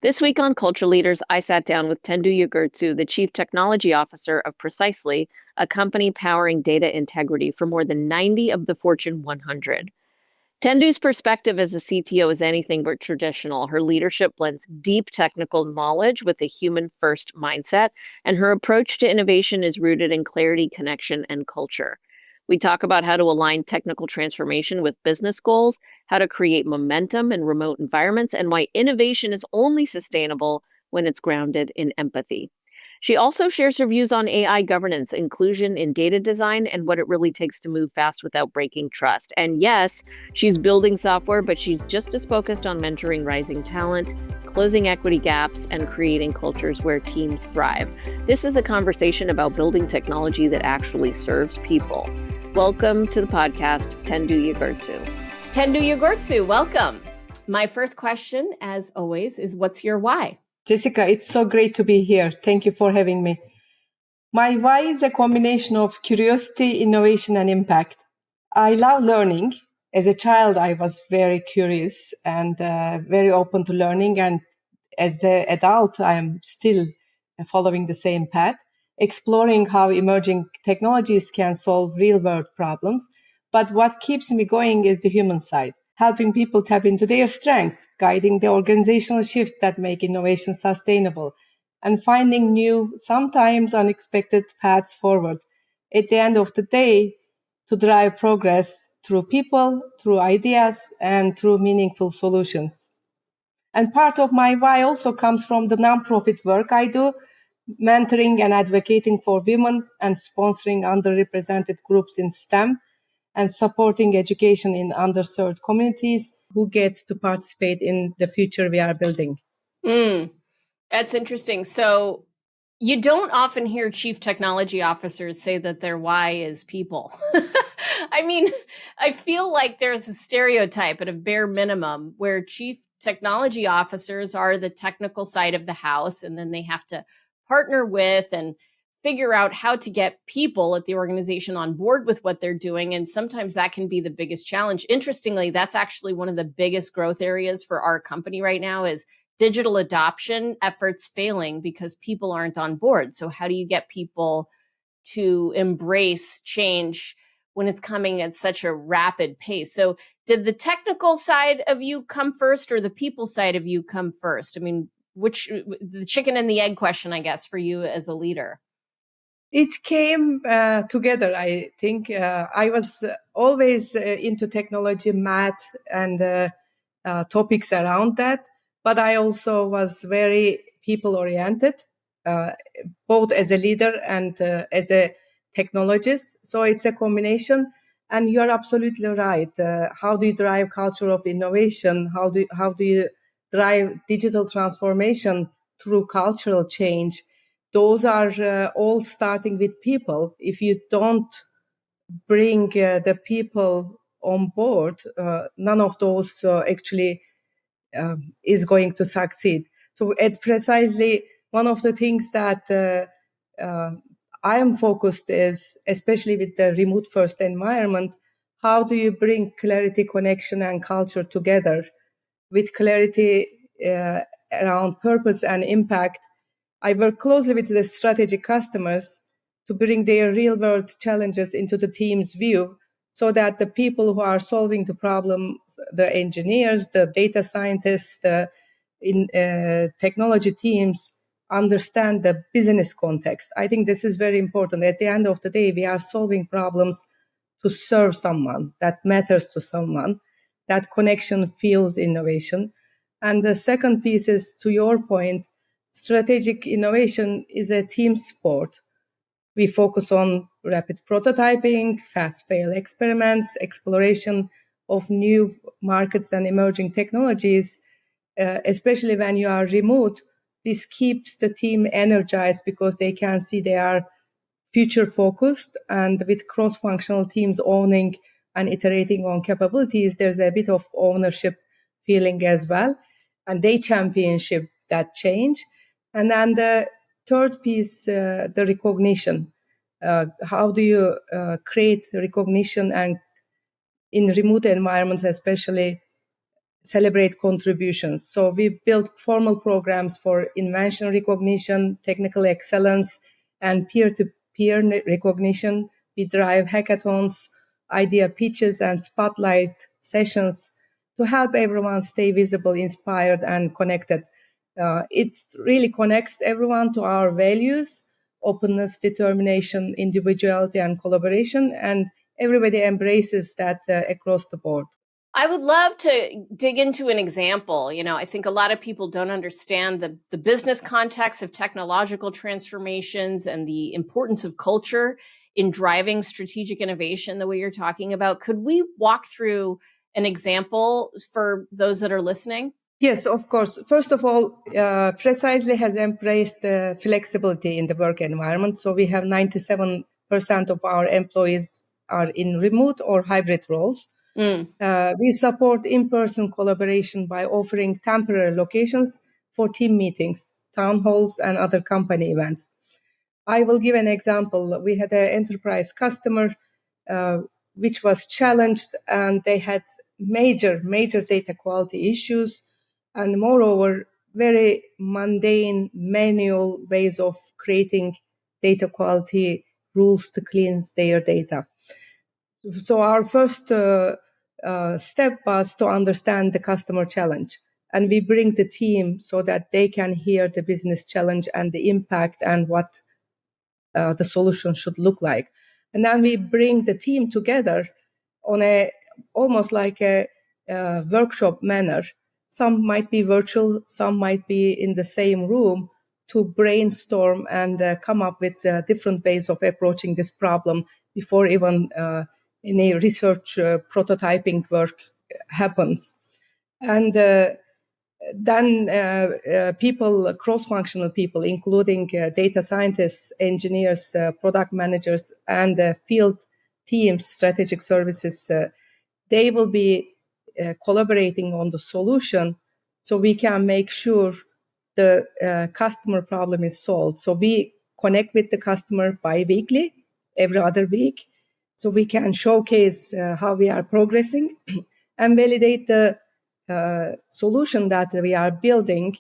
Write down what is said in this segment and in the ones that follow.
This week on Culture Leaders, I sat down with Tendü Yogurtçu, the Chief Technology Officer of Precisely, a company powering data integrity for more than 90 of the Fortune 100. Tendu's perspective as a CTO is anything but traditional. Her leadership blends deep technical knowledge with a human-first mindset, and her approach to innovation is rooted in clarity, connection, and culture. We talk about how to align technical transformation with business goals, how to create momentum in remote environments, and why innovation is only sustainable when it's grounded in empathy. She also shares her views on AI governance, inclusion in data design, and what it really takes to move fast without breaking trust. And yes, she's building software, but she's just as focused on mentoring rising talent, closing equity gaps, and creating cultures where teams thrive. This is a conversation about building technology that actually serves people. Welcome to the podcast, Tendü Yogurtçu. Tendü Yogurtçu, welcome. My first question, as always, is what's your why? Jessica, it's so great to be here. Thank you for having me. My why is a combination of curiosity, innovation, and impact. I love learning. As a child, I was very curious and very open to learning. And as an adult, I am still following the same path, exploring how emerging technologies can solve real-world problems. But what keeps me going is the human side, helping people tap into their strengths, guiding the organizational shifts that make innovation sustainable, and finding new, sometimes unexpected paths forward. At the end of the day, to drive progress through people, through ideas, and through meaningful solutions. And part of my why also comes from the nonprofit work I do, mentoring and advocating for women and sponsoring underrepresented groups in STEM and supporting education in underserved communities who gets to participate in the future we are building. That's interesting. So you don't often hear chief technology officers say that their why is people. I mean, I feel like there's a stereotype at a bare minimum where chief technology officers are the technical side of the house, and then they have to partner with and figure out how to get people at the organization on board with what they're doing. And sometimes that can be the biggest challenge. Interestingly, that's actually one of the biggest growth areas for our company right now is digital adoption efforts failing because people aren't on board. So how do you get people to embrace change when it's coming at such a rapid pace? So did the technical side of you come first or the people side of you come first? I mean, which the chicken and the egg question, I guess, for you as a leader? It came together, I think. I was always into technology, math, and topics around that. But I also was very people-oriented, both as a leader and as a technologist. So it's a combination. And you're absolutely right. How do you drive culture of innovation? How do you drive digital transformation through cultural change? Those are all starting with people. If you don't bring the people on board, none of those actually is going to succeed. So at Precisely, one of the things that I am focused is, especially with the remote first environment, how do you bring clarity, connection, and culture together with clarity around purpose and impact. I work closely with the strategic customers to bring their real world challenges into the team's view so that the people who are solving the problem, the engineers, the data scientists, the technology teams, understand the business context. I think this is very important. At the end of the day, we are solving problems to serve someone that matters to someone. That connection fuels innovation. And the second piece is, to your point, strategic innovation is a team sport. We focus on rapid prototyping, fast fail experiments, exploration of new markets and emerging technologies, especially when you are remote. This keeps the team energized because they can see they are future focused, and with cross-functional teams owning and iterating on capabilities, there's a bit of ownership feeling as well. And they championship that change. And then the third piece, the recognition. How do you create recognition and in remote environments, especially celebrate contributions. So we built formal programs for invention recognition, technical excellence, and peer-to-peer recognition. We drive hackathons, idea pitches, and spotlight sessions to help everyone stay visible, inspired, and connected. It really connects everyone to our values: openness, determination, individuality, and collaboration. And everybody embraces that across the board. I would love to dig into an example. I think a lot of people don't understand the business context of technological transformations and the importance of culture in driving strategic innovation the way you're talking about. Could we walk through an example for those that are listening? Yes, of course. First of all, Precisely has embraced flexibility in the work environment. So we have 97% of our employees are in remote or hybrid roles. We support in-person collaboration by offering temporary locations for team meetings, town halls, and other company events. I will give an example. We had an enterprise customer uh, which was challenged, and they had major data quality issues, and moreover, very mundane manual ways of creating data quality rules to cleanse their data. So our first step was to understand the customer challenge, and we bring the team so that they can hear the business challenge and the impact and what the solution should look like. And then we bring the team together on a almost like a workshop manner. Some might be virtual, some might be in the same room, to brainstorm and come up with different ways of approaching this problem before even any research prototyping work happens. And then people, cross-functional people, including data scientists, engineers, product managers, and field teams, strategic services, they will be collaborating on the solution so we can make sure the customer problem is solved. So we connect with the customer bi-weekly, every other week, so we can showcase how we are progressing and validate the solution that we are building.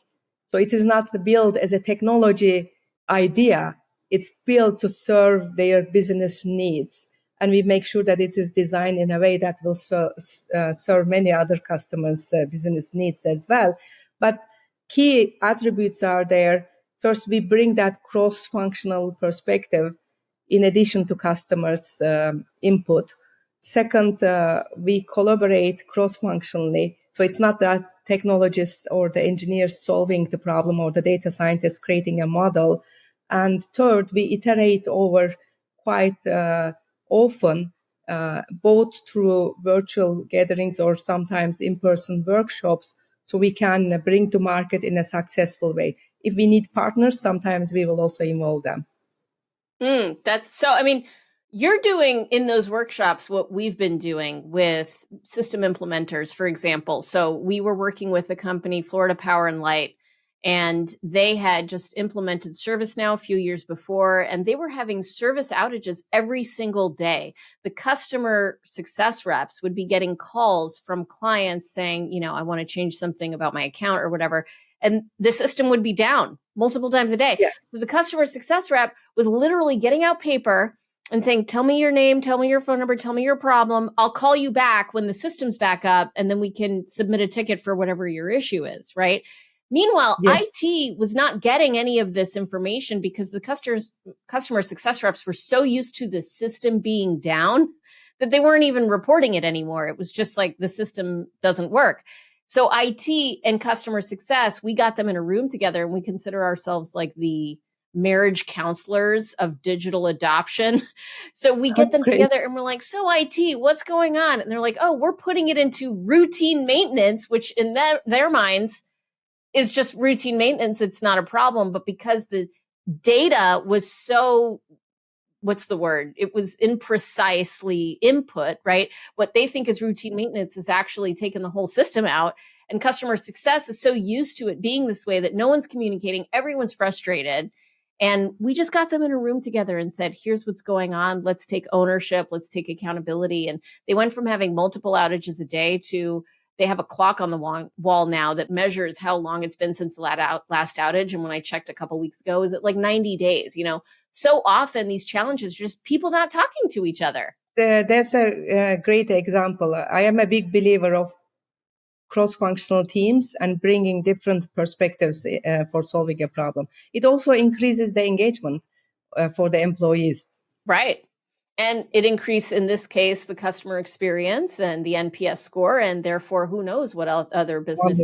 So it is not built as a technology idea, it's built to serve their business needs. And we make sure that it is designed in a way that will serve many other customers' business needs as well. But key attributes are there. First, we bring that cross-functional perspective in addition to customers' input. Second, we collaborate cross-functionally. So it's not that technologists or the engineers solving the problem or the data scientists creating a model. And third, we iterate over quite often, both through virtual gatherings or sometimes in-person workshops, so we can bring to market in a successful way. If we need partners, sometimes we will also involve them. That's so, you're doing in those workshops what we've been doing with system implementers, for example. So we were working with the company Florida Power and Light, and they had just implemented ServiceNow a few years before, and they were having service outages every single day. The customer success reps would be getting calls from clients saying, I want to change something about my account or whatever. And the system would be down multiple times a day. Yeah. So the customer success rep was literally getting out paper and saying, tell me your name, tell me your phone number, tell me your problem. I'll call you back when the system's back up, and then we can submit a ticket for whatever your issue is, right? Meanwhile, Yes. IT was not getting any of this information because the customer success reps were so used to the system being down that they weren't even reporting it anymore. It was just like the system doesn't work. So IT and customer success, we got them in a room together, and we consider ourselves like the marriage counselors of digital adoption. So we get them together and we're like, so IT, what's going on? And they're like, oh, we're putting it into routine maintenance, which in their minds is just routine maintenance. It's not a problem. But because the data was so, what's the word? It was imprecisely input, right? What they think is routine maintenance is actually taking the whole system out. And customer success is so used to it being this way that no one's communicating. Everyone's frustrated. And we just got them in a room together and said, here's what's going on. Let's take ownership. Let's take accountability. And they went from having multiple outages a day to they have a clock on the wall now that measures how long it's been since the last outage. And when I checked a couple weeks ago, is it like 90 days? So often these challenges are just people not talking to each other. That's a great example. I am a big believer of cross-functional teams and bringing different perspectives for solving a problem. It also increases the engagement for the employees. Right. And it increased, in this case, the customer experience and the NPS score, and therefore, who knows what other business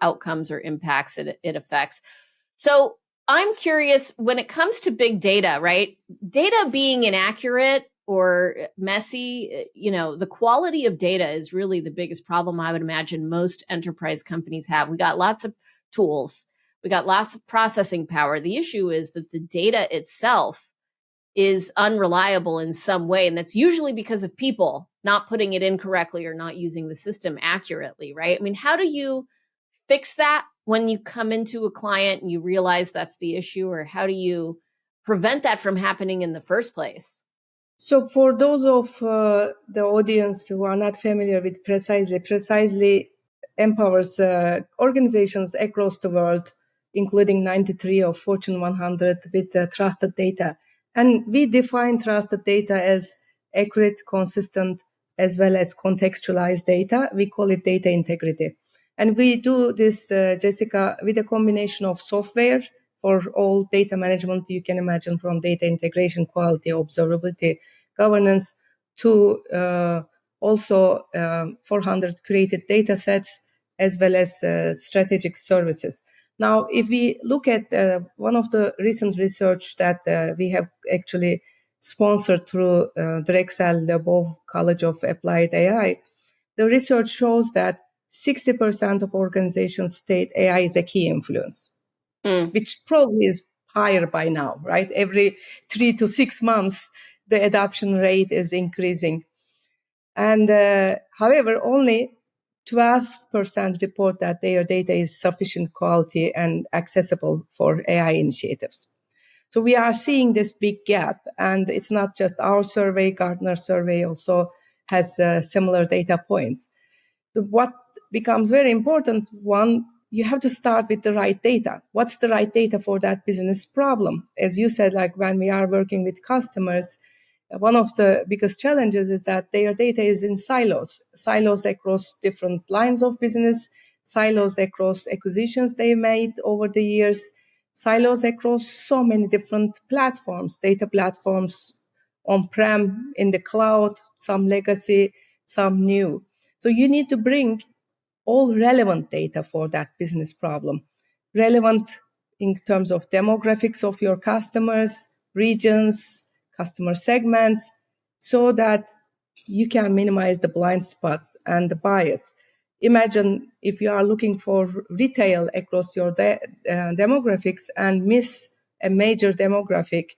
outcomes or impacts it affects. So I'm curious, when it comes to big data, right? Data being inaccurate or messy, the quality of data is really the biggest problem I would imagine most enterprise companies have. We got lots of tools. We got lots of processing power. The issue is that the data itself is unreliable in some way. And that's usually because of people not putting it in correctly or not using the system accurately, right? I mean, how do you fix that when you come into a client and you realize that's the issue, or how do you prevent that from happening in the first place? So for those of the audience who are not familiar with Precisely empowers organizations across the world, including 93 of Fortune 100 with trusted data. And we define trusted data as accurate, consistent, as well as contextualized data. We call it data integrity. And we do this, Jessica, with a combination of software for all data management you can imagine, from data integration, quality, observability, governance, to also 400 created data sets, as well as strategic services. Now, if we look at one of the recent research that we have actually sponsored through Drexel Lebov College of Applied AI, the research shows that 60% of organizations state AI is a key influence, which probably is higher by now, right? Every 3 to 6 months, the adoption rate is increasing. And however, only 12% report that their data is sufficient quality and accessible for AI initiatives. So we are seeing this big gap, and it's not just our survey. Gartner survey also has similar data points. So what becomes very important, one, you have to start with the right data. What's the right data for that business problem? As you said, like when we are working with customers, one of the biggest challenges is that their data is in silos across different lines of business, silos across acquisitions they made over the years, silos across so many different platforms, data platforms on-prem, in the cloud, some legacy, some new. So you need to bring all relevant data for that business problem. Relevant in terms of demographics of your customers, regions, customer segments, so that you can minimize the blind spots and the bias. Imagine if you are looking for retail across your demographics and miss a major demographic,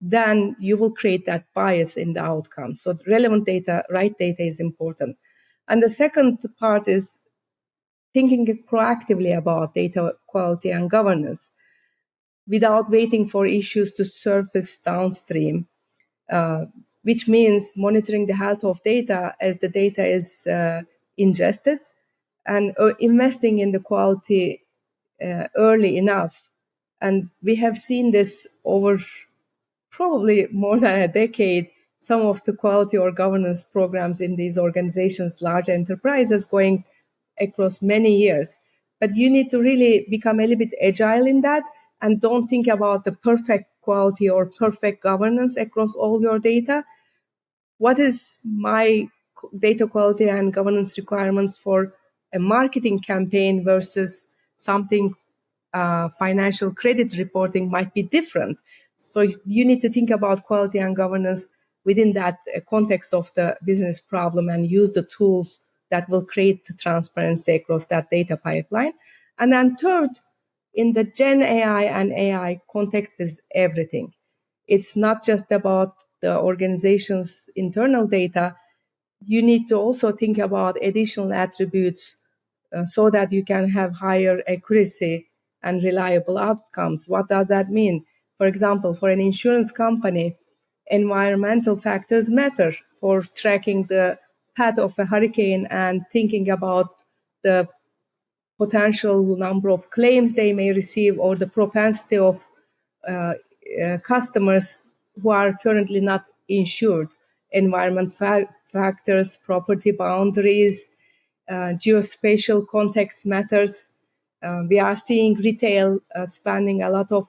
then you will create that bias in the outcome. So relevant data, right data is important. And the second part is thinking proactively about data quality and governance without waiting for issues to surface downstream, which means monitoring the health of data as the data is ingested, and investing in the quality early enough. And we have seen this over probably more than a decade, some of the quality or governance programs in these organizations, large enterprises, going across many years. But you need to really become a little bit agile in that, and don't think about the perfect quality or perfect governance across all your data. What is my data quality and governance requirements for a marketing campaign versus something financial credit reporting might be different. So you need to think about quality and governance within that context of the business problem and use the tools that will create transparency across that data pipeline. And then third, in the Gen AI and AI context is everything. It's not just about the organization's internal data. You need to also think about additional attributes so that you can have higher accuracy and reliable outcomes. What does that mean? For example, for an insurance company, environmental factors matter for tracking the path of a hurricane and thinking about the potential number of claims they may receive or the propensity of customers who are currently not insured, environment factors, property boundaries, geospatial context matters. We are seeing retail spending a lot of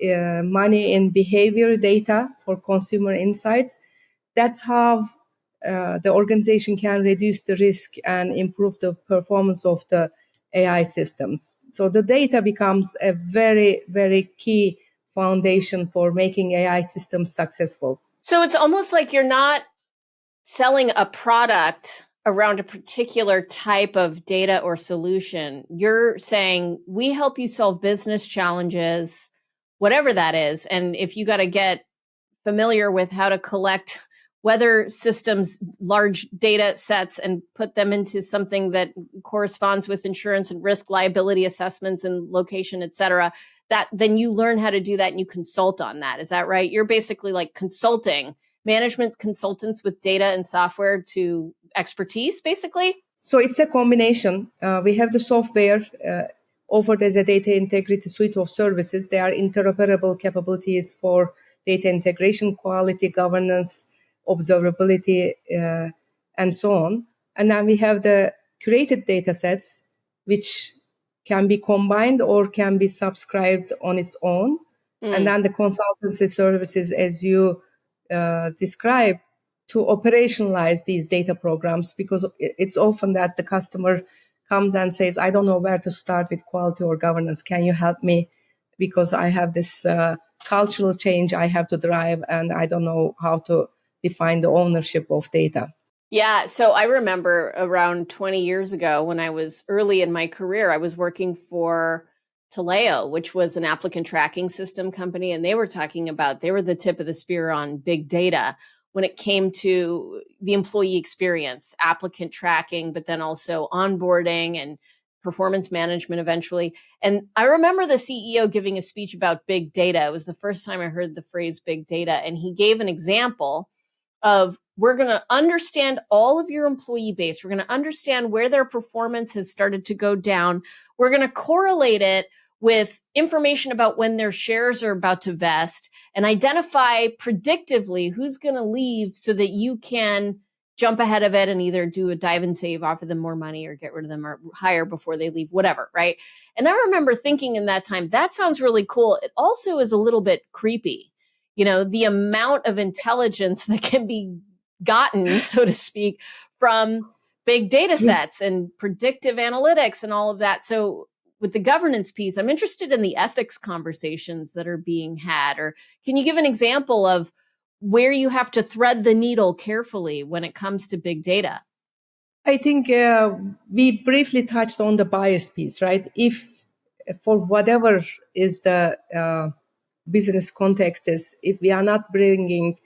money in behavior data for consumer insights. That's how the organization can reduce the risk and improve the performance of the AI systems. So the data becomes a very, very key foundation for making AI systems successful. So it's almost like you're not selling a product around a particular type of data or solution. You're saying, we help you solve business challenges, whatever that is. And if you got to get familiar with how to collect weather systems, large data sets, and put them into something that corresponds with insurance and risk liability assessments and location, et cetera, that then you learn how to do that and you consult on that. Is that right? You're basically like consulting, management consultants with data and software to expertise, basically? So it's a combination. We have the software offered as a data integrity suite of services. They are interoperable capabilities for data integration, quality, governance, observability, and so on. And then we have the curated data sets, which can be combined or can be subscribed on its own. And then the consultancy services, as you described, to operationalize these data programs, because it's often that the customer comes and says, I don't know where to start with quality or governance. Can you help me? Because I have this cultural change I have to drive and I don't know how to define the ownership of data. Yeah. So I remember around 20 years ago when I was early in my career, I was working for Taleo, which was an applicant tracking system company. And they were talking about, they were the tip of the spear on big data when it came to the employee experience, applicant tracking, but then also onboarding and performance management eventually. And I remember the CEO giving a speech about big data. It was the first time I heard the phrase big data. And he gave an example of, we're going to understand all of your employee base. We're going to understand where their performance has started to go down. We're going to correlate it with information about when their shares are about to vest and identify predictively who's going to leave so that you can jump ahead of it and either do a dive and save, offer them more money or get rid of them or hire before they leave, whatever, right? And I remember thinking in that time, that sounds really cool. It also is a little bit creepy. You know, the amount of intelligence that can be gotten, so to speak, from big data sets and predictive analytics and all of that. So with the governance piece, I'm interested in the ethics conversations that are being had. Or can you give an example of where you have to thread the needle carefully when it comes to big data? I think we briefly touched on the bias piece, right? If for whatever is the business context is, if we are not bringing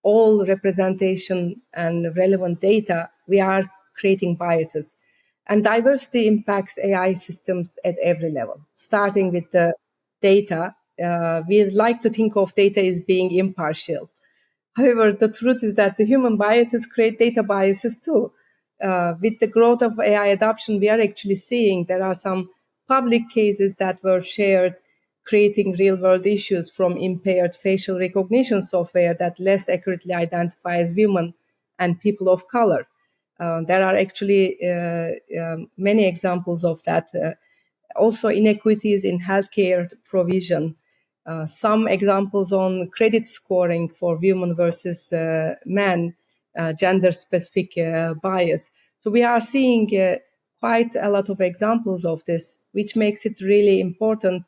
all representation and relevant data, we are creating biases. And diversity impacts AI systems at every level, starting with the data. We like to think of data as being impartial. However, the truth is that the human biases create data biases too. With the growth of AI adoption, we are actually seeing there are some public cases that were shared creating real-world issues, from impaired facial recognition software that less accurately identifies women and people of color. There are actually many examples of that. Also, inequities in healthcare provision. Some examples on credit scoring for women versus men, gender-specific bias. So we are seeing quite a lot of examples of this, which makes it really important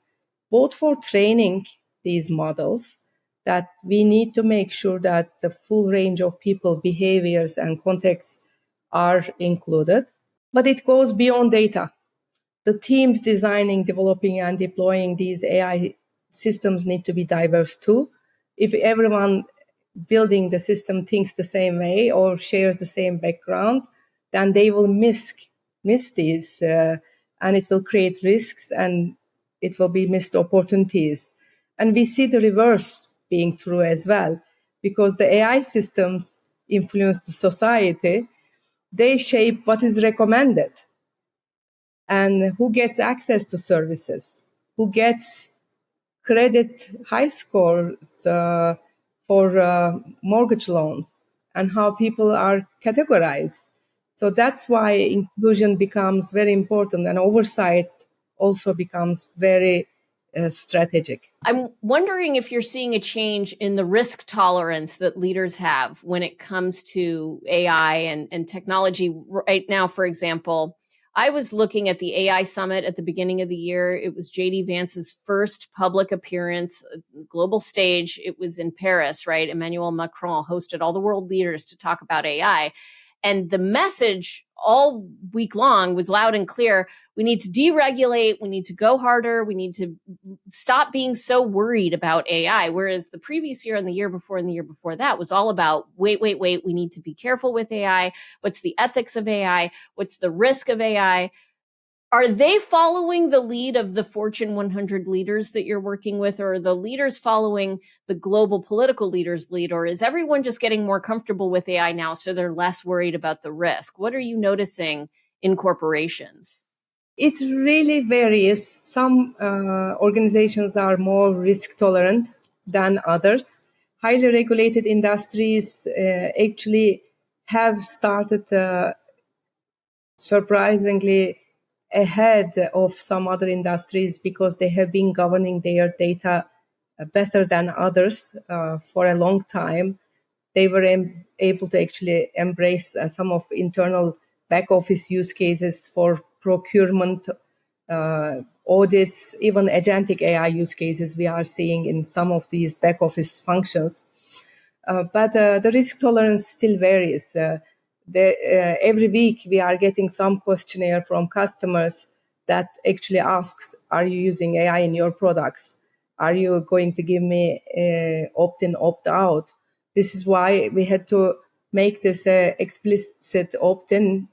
both for training these models, that we need to make sure that the full range of people, behaviors, and contexts are included. But it goes beyond data. The teams designing, developing, and deploying these AI systems need to be diverse too. If everyone building the system thinks the same way or shares the same background, then they will miss these, and it will create risks and it will be missed opportunities. And we see the reverse being true as well, because the AI systems, influence the society, they shape what is recommended and who gets access to services, who gets credit high scores for mortgage loans, and how people are categorized. So that's why inclusion becomes very important, and oversight also becomes very strategic. I'm wondering if you're seeing a change in the risk tolerance that leaders have when it comes to AI and technology. Right now, for example, I was looking at the AI summit at the beginning of the year. It was JD Vance's first public appearance, global stage. It was in Paris, right? Emmanuel Macron hosted all the world leaders to talk about AI. And the message all week long was loud and clear. We need to deregulate. We need to go harder. We need to stop being so worried about AI. Whereas the previous year and the year before and the year before that was all about, wait, we need to be careful with AI. What's the ethics of AI? What's the risk of AI? Are they following the lead of the Fortune 100 leaders that you're working with, or are the leaders following the global political leaders' lead, or is everyone just getting more comfortable with AI now so they're less worried about the risk? What are you noticing in corporations? It really varies. Some organizations are more risk tolerant than others. Highly regulated industries actually have started surprisingly ahead of some other industries because they have been governing their data better than others for a long time. They were able to actually embrace some of internal back office use cases for procurement, audits, even agentic AI use cases we are seeing in some of these back office functions. But the risk tolerance still varies. Every week we are getting some questionnaire from customers that actually asks, are you using AI in your products? Are you going to give me opt-in, opt-out? This is why we had to make this explicit opt-in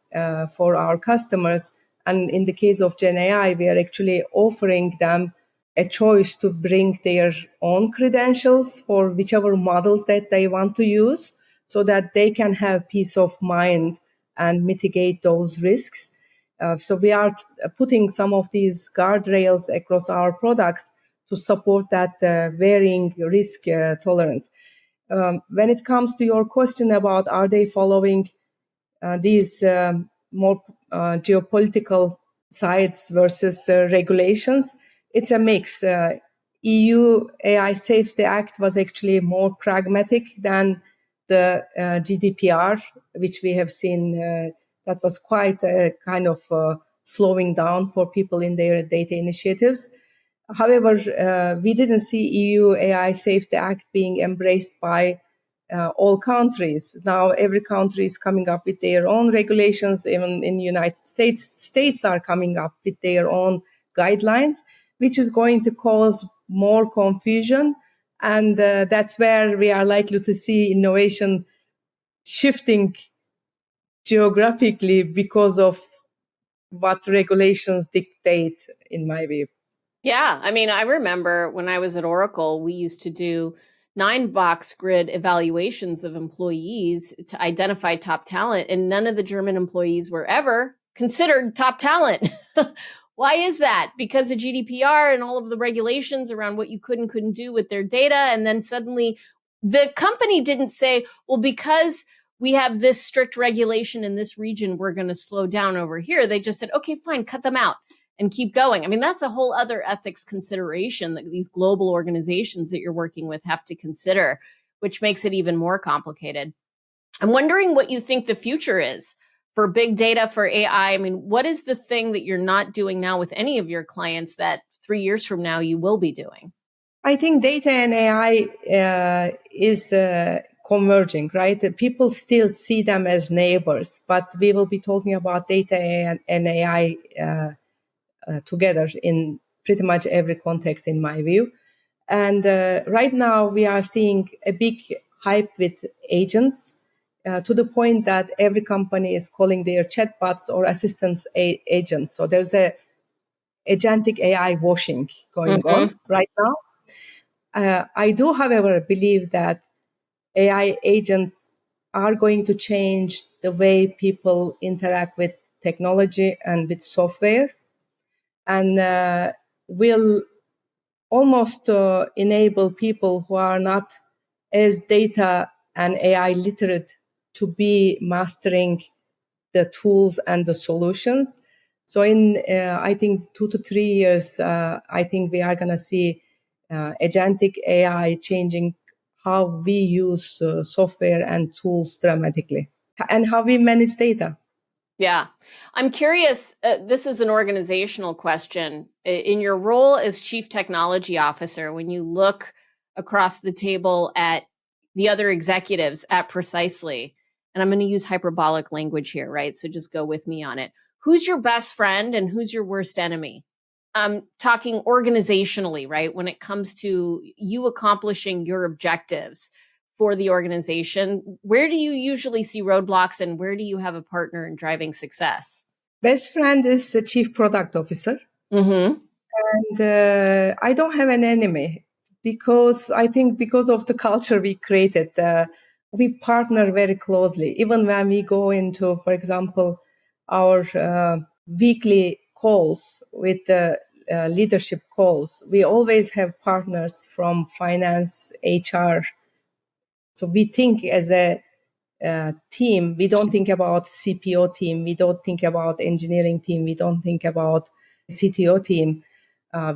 for our customers. And in the case of Gen AI, we are actually offering them a choice to bring their own credentials for whichever models that they want to use so that they can have peace of mind and mitigate those risks. So we are putting some of these guardrails across our products to support that varying risk tolerance. When it comes to your question about are they following these more geopolitical sides versus regulations, it's a mix. EU AI Safety Act was actually more pragmatic than the GDPR, which we have seen that was quite a kind of slowing down for people in their data initiatives. However, we didn't see EU AI Safety Act being embraced by all countries. Now every country is coming up with their own regulations. Even in the United States, states are coming up with their own guidelines, which is going to cause more confusion. And that's where we are likely to see innovation shifting geographically because of what regulations dictate, in my view. Yeah, I mean, I remember when I was at Oracle, we used to do 9-box grid evaluations of employees to identify top talent, and none of the German employees were ever considered top talent. Why is that? Because of GDPR and all of the regulations around what you could and couldn't do with their data. And then suddenly the company didn't say, well, because we have this strict regulation in this region, we're going to slow down over here. They just said, okay, fine, cut them out and keep going. I mean, that's a whole other ethics consideration that these global organizations that you're working with have to consider, which makes it even more complicated. I'm wondering what you think the future is for big data, for AI. I mean, what is the thing that you're not doing now with any of your clients that 3 years from now you will be doing? I think data and AI is converging, right? People still see them as neighbors, but we will be talking about data and AI together in pretty much every context, in my view. And right now, we are seeing a big hype with agents to the point that every company is calling their chatbots or assistants agents. So there's a agentic AI washing going on right now. I do, however, believe that AI agents are going to change the way people interact with technology and with software, and will almost enable people who are not as data and AI literate to be mastering the tools and the solutions. So in, I think, 2 to 3 years, I think we are going to see agentic AI changing how we use software and tools dramatically, and how we manage data. Yeah. I'm curious, this is an organizational question. In your role as Chief Technology Officer, when you look across the table at the other executives at Precisely, and I'm going to use hyperbolic language here, right? So just go with me on it. Who's your best friend and who's your worst enemy? I'm talking organizationally, right? When it comes to you accomplishing your objectives for the organization, where do you usually see roadblocks and where do you have a partner in driving success? Best friend is the chief product officer. Mm-hmm. And I don't have an enemy, because I think because of the culture we created, we partner very closely. Even when we go into, for example, our weekly calls with the leadership calls, we always have partners from finance, HR. So we think as a team. We don't think about CPO team. We don't think about engineering team. We don't think about CTO team.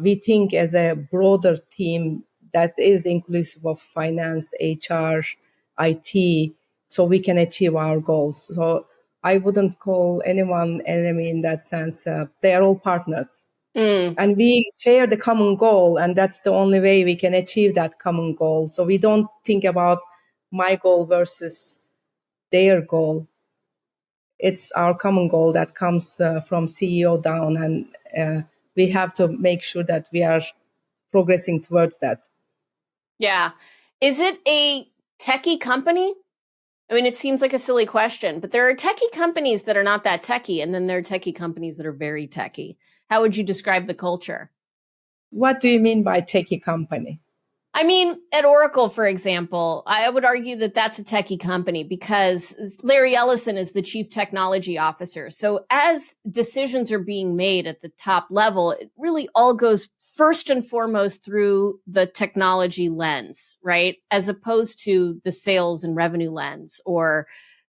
We think as a broader team that is inclusive of finance, HR, IT, so we can achieve our goals. So I wouldn't call anyone enemy in that sense. They are all partners. And we share the common goal, and that's the only way we can achieve that common goal. So we don't think about my goal versus their goal. It's our common goal that comes from CEO down, and we have to make sure that we are progressing towards that. Yeah. Is it a techie company? I mean, it seems like a silly question, but there are techie companies that are not that techie, and then there are techie companies that are very techie. How would you describe the culture? What do you mean by techie company? I mean, at Oracle, for example, I would argue that that's a techie company because Larry Ellison is the chief technology officer. So as decisions are being made at the top level, it really all goes first and foremost through the technology lens, right? As opposed to the sales and revenue lens or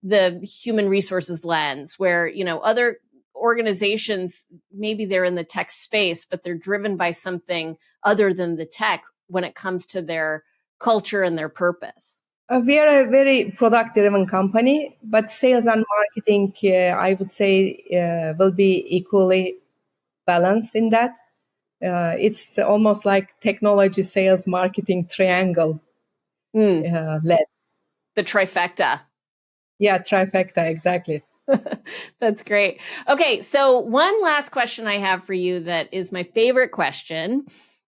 the human resources lens, where, you know, other organizations, maybe they're in the tech space, but they're driven by something other than the tech when it comes to their culture and their purpose. We are a very product-driven company, but sales and marketing, I would say, will be equally balanced in that. It's almost like technology, sales, marketing triangle led. The trifecta. Yeah, trifecta, exactly. That's great. Okay, so one last question I have for you that is my favorite question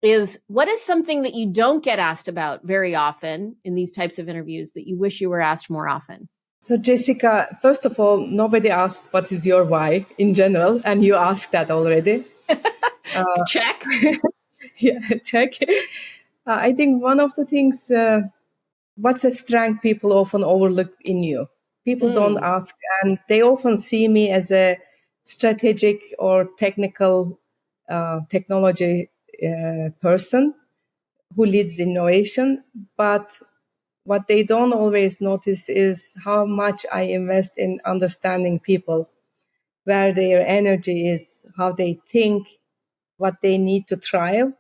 is, what is something that you don't get asked about very often in these types of interviews that you wish you were asked more often? So, Jessica, first of all, nobody asked what is your why in general, and you asked that already. Check. Yeah, check. I think one of the things, what's a strength people often overlook in you? People don't ask, and they often see me as a strategic or technical technology person who leads innovation. But what they don't always notice is how much I invest in understanding people, where their energy is, how they think, what they need to thrive.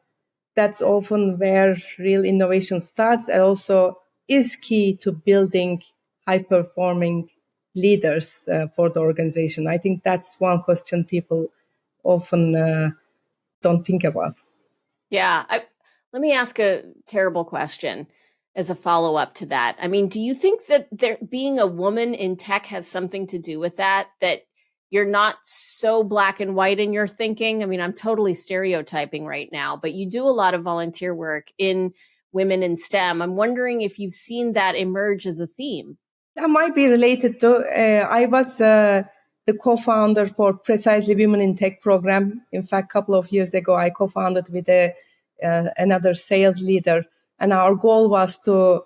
That's often where real innovation starts, and also is key to building high performing leaders for the organization. I think that's one question people often don't think about. Yeah. Let me ask a terrible question as a follow up to that. I mean, do you think that there being a woman in tech has something to do with that? That you're not so black and white in your thinking? I mean, I'm totally stereotyping right now, but you do a lot of volunteer work in women in STEM. I'm wondering if you've seen that emerge as a theme. That might be related to, I was the co-founder for Precisely Women in Tech program. In fact, a couple of years ago, I co-founded with another sales leader. And our goal was to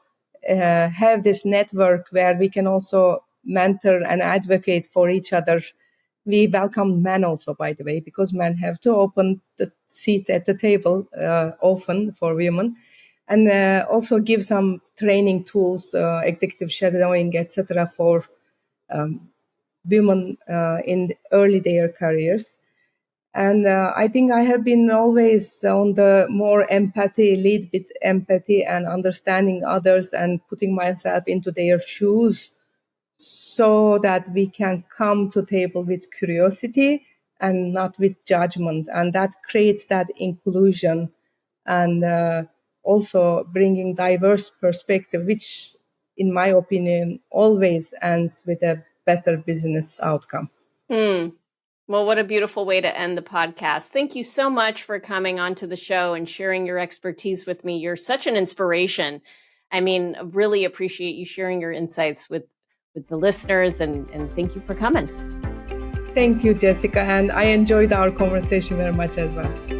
have this network where we can also mentor and advocate for each other. We welcome men also, by the way, because men have to open the seat at the table often for women, and also give some training tools, executive shadowing, etc., for women in early their careers. And I think I have been always on the more empathy, lead with empathy and understanding others and putting myself into their shoes so that we can come to table with curiosity and not with judgment. And that creates that inclusion and also bringing diverse perspective, which in my opinion always ends with a better business outcome. Hmm. Well, what a beautiful way to end the podcast. Thank you so much for coming onto the show and sharing your expertise with me. You're such an inspiration. I mean, really appreciate you sharing your insights with the listeners, and thank you for coming. Thank you, Jessica, and I enjoyed our conversation very much as well.